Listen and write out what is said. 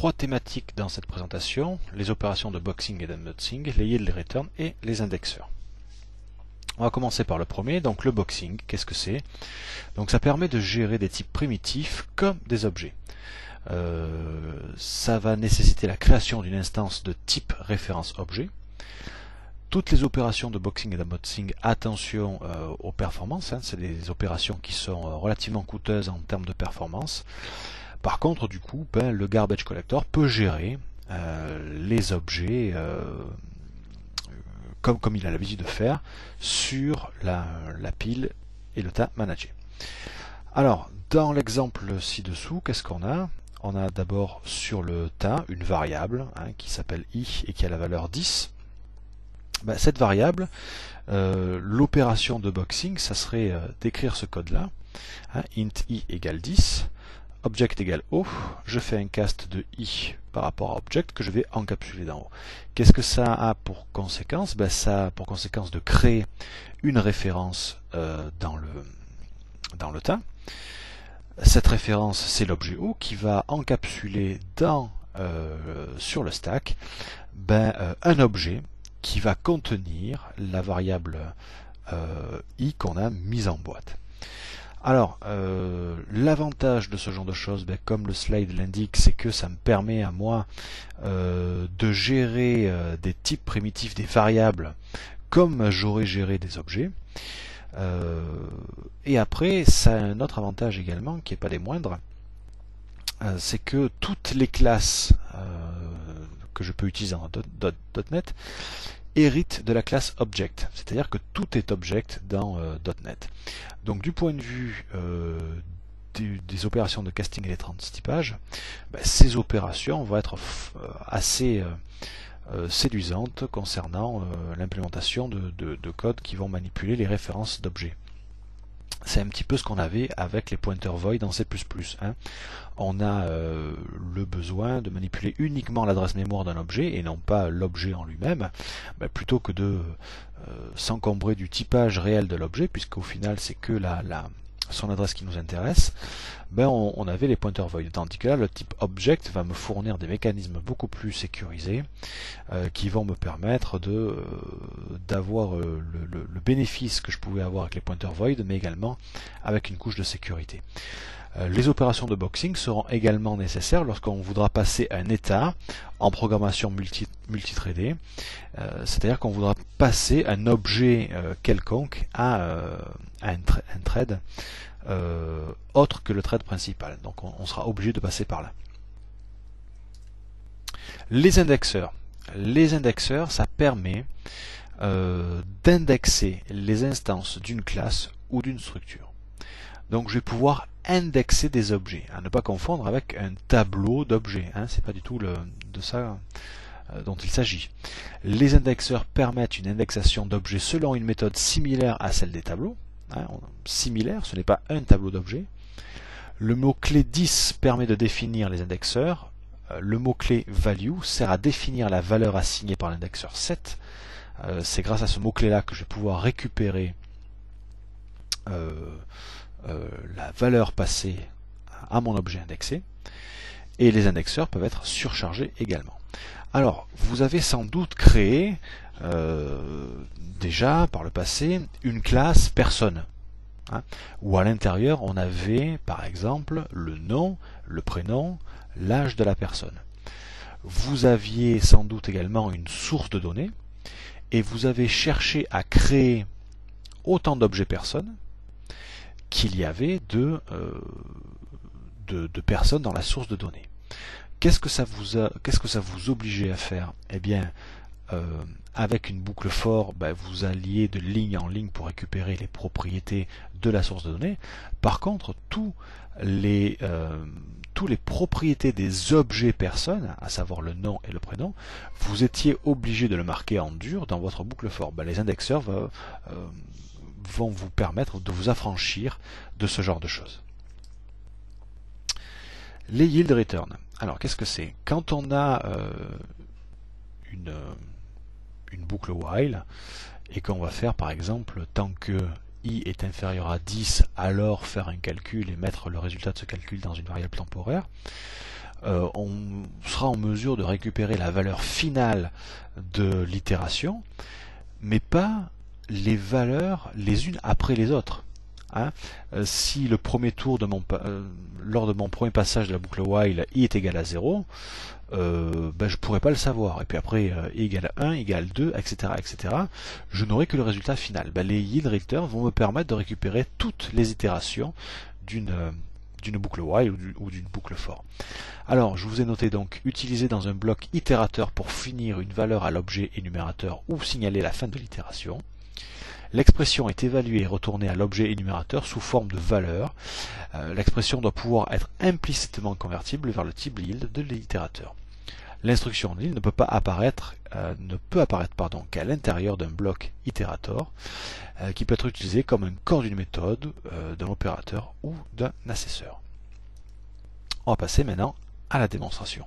trois thématiques dans cette présentation, les opérations de boxing et d'unboxing, les yield return et les indexeurs. On va commencer par le premier, donc le boxing. Qu'est-ce que c'est? Donc ça permet de gérer des types primitifs comme des objets. Ça va nécessiter la création d'une instance de type référence objet. Toutes les opérations de boxing et d'unboxing, attention aux performances, c'est des opérations qui sont relativement coûteuses en termes de performance. Par contre, du coup, le garbage collector peut gérer les objets comme il a l'habitude de faire sur la pile et le tas managé. Alors, dans l'exemple ci-dessous, qu'est-ce qu'on a? On a d'abord sur le tas une variable qui s'appelle i et qui a la valeur 10. Cette variable, l'opération de boxing, ça serait d'écrire ce code-là, int i égale 10, object égale o, je fais un cast de i par rapport à object que je vais encapsuler d'en haut. Qu'est-ce que ça a pour conséquence? Ça a pour conséquence de créer une référence dans le tas. Cette référence, c'est l'objet o qui va encapsuler sur le stack un objet qui va contenir la variable i qu'on a mise en boîte. Alors, l'avantage de ce genre de choses, comme le slide l'indique, c'est que ça me permet à moi de gérer des types primitifs, des variables, comme j'aurais géré des objets. Et après, ça a un autre avantage également, qui n'est pas des moindres, c'est que toutes les classes que je peux utiliser en .NET hérite de la classe Object, c'est-à-dire que tout est Object dans .NET. Donc du point de vue des opérations de casting et des transtypages, ces opérations vont être assez séduisantes concernant l'implémentation de codes qui vont manipuler les références d'objets. C'est un petit peu ce qu'on avait avec les pointers void en C++. On a le besoin de manipuler uniquement l'adresse mémoire d'un objet et non pas l'objet en lui-même, plutôt que de s'encombrer du typage réel de l'objet, puisqu'au final c'est que son adresse qui nous intéresse. On avait les pointers void, tandis que là le type object va me fournir des mécanismes beaucoup plus sécurisés qui vont me permettre d'avoir le bénéfice que je pouvais avoir avec les pointers void, mais également avec une couche de sécurité. Les opérations de boxing seront également nécessaires lorsqu'on voudra passer un état en programmation multithreadée, c'est-à-dire qu'on voudra passer un objet quelconque à un thread autre que le thread principal. Donc on sera obligé de passer par là. Les indexeurs. Les indexeurs, ça permet d'indexer les instances d'une classe ou d'une structure. Donc je vais pouvoir indexer des objets, à ne pas confondre avec un tableau d'objets, c'est pas du tout de ça dont il s'agit. Les indexeurs permettent une indexation d'objets selon une méthode similaire à celle des tableaux. Similaire, ce n'est pas un tableau d'objets. Le mot-clé 10 permet de définir les indexeurs. Le mot-clé value sert à définir la valeur assignée par l'indexeur 7. C'est grâce à ce mot-clé là que je vais pouvoir récupérer la valeur passée à mon objet indexé, et les indexeurs peuvent être surchargés également. Alors, vous avez sans doute créé déjà par le passé une classe personne, où à l'intérieur on avait par exemple le nom, le prénom, l'âge de la personne. Vous aviez sans doute également une source de données, et vous avez cherché à créer autant d'objets personnes qu'il y avait de personnes dans la source de données. Qu'est-ce que ça vous obligeait à faire? Eh bien, avec une boucle for, vous alliez de ligne en ligne pour récupérer les propriétés de la source de données. Par contre, tous les propriétés des objets personnes, à savoir le nom et le prénom, vous étiez obligé de le marquer en dur dans votre boucle for. Les indexeurs vont vous permettre de vous affranchir de ce genre de choses. Les yield return. Alors qu'est-ce que c'est? Quand on a une boucle while et qu'on va faire par exemple tant que i est inférieur à 10, alors faire un calcul et mettre le résultat de ce calcul dans une variable temporaire, on sera en mesure de récupérer la valeur finale de l'itération, mais pas les valeurs les unes après les autres. Hein. Si le premier tour de lors de mon premier passage de la boucle while i est égal à 0, ben je pourrais pas le savoir. Et puis après i égale 1, i égale 2, etc. etc. je n'aurai que le résultat final. Ben, les yield return vont me permettre de récupérer toutes les itérations d'une boucle while ou d'une boucle for. Alors, je vous ai noté donc utiliser dans un bloc itérateur pour finir une valeur à l'objet énumérateur ou signaler la fin de l'itération. L'expression est évaluée et retournée à l'objet énumérateur sous forme de valeur. L'expression doit pouvoir être implicitement convertible vers le type yield de l'itérateur. L'instruction nil ne peut apparaître qu'à l'intérieur d'un bloc itérateur qui peut être utilisé comme un corps d'une méthode, d'un opérateur ou d'un accesseur. On va passer maintenant à la démonstration.